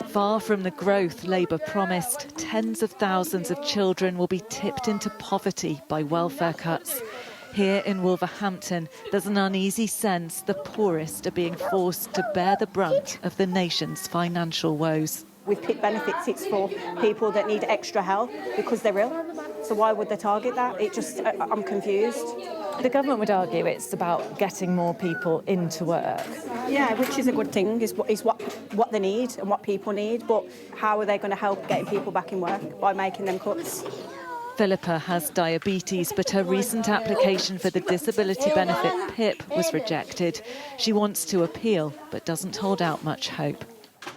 Far from the growth Labour promised, tens of thousands of children will be tipped into poverty by welfare cuts. Here in Wolverhampton, there's an uneasy sense the poorest are being forced to bear the brunt of the nation's financial woes. With PIP benefits, it's for people that need extra help because they're ill. So why would they target that? I'm confused. The government would argue it's about getting more people into work. Yeah, which is a good thing, is what they need and what people need. But how are they going to help getting people back in work? By making them cuts. Philippa has diabetes, but her recent application for the disability benefit PIP was rejected. She wants to appeal, but doesn't hold out much hope.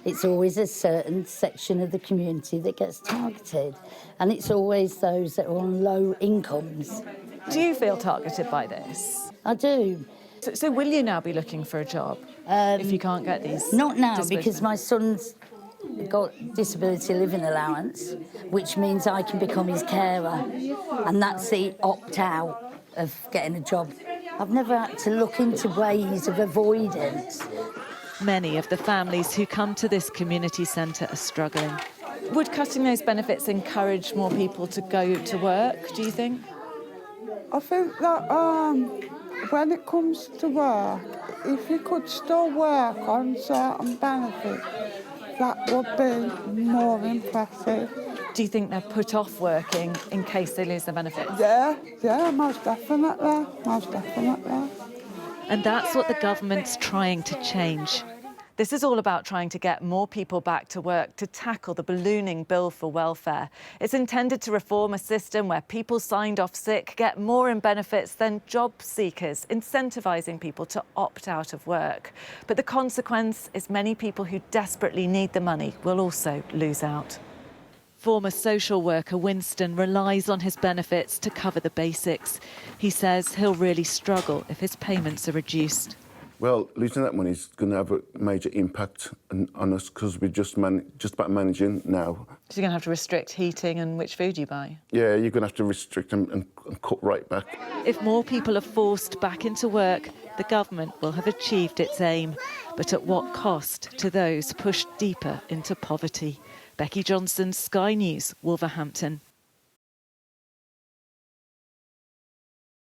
It's always a certain section of the community that gets targeted, and it's always those that are on low incomes. Do you feel targeted by this? I do. So will you now be looking for a job if you can't get these? Not now, because my son's got disability living allowance, which means I can become his carer, and that's the opt-out of getting a job. I've never had to look into ways of avoidance. Many of the families who come to this community centre are struggling. Would cutting those benefits encourage more people to go to work, do you think? I think that when it comes to work, if you could still work on certain benefits, that would be more impressive. Do you think they're put off working in case they lose their benefits? Yeah, most definitely. And that's what the government's trying to change. This is all about trying to get more people back to work to tackle the ballooning bill for welfare. It's intended to reform a system where people signed off sick get more in benefits than job seekers, incentivising people to opt out of work. But the consequence is many people who desperately need the money will also lose out. Former social worker Winston relies on his benefits to cover the basics. He says he'll really struggle if his payments are reduced. Well, losing that money is going to have a major impact on us because we're just about managing now. So you're going to have to restrict heating and which food you buy? Yeah, you're going to have to restrict and cut right back. If more people are forced back into work, the government will have achieved its aim. But at what cost to those pushed deeper into poverty? Becky Johnson, Sky News, Wolverhampton.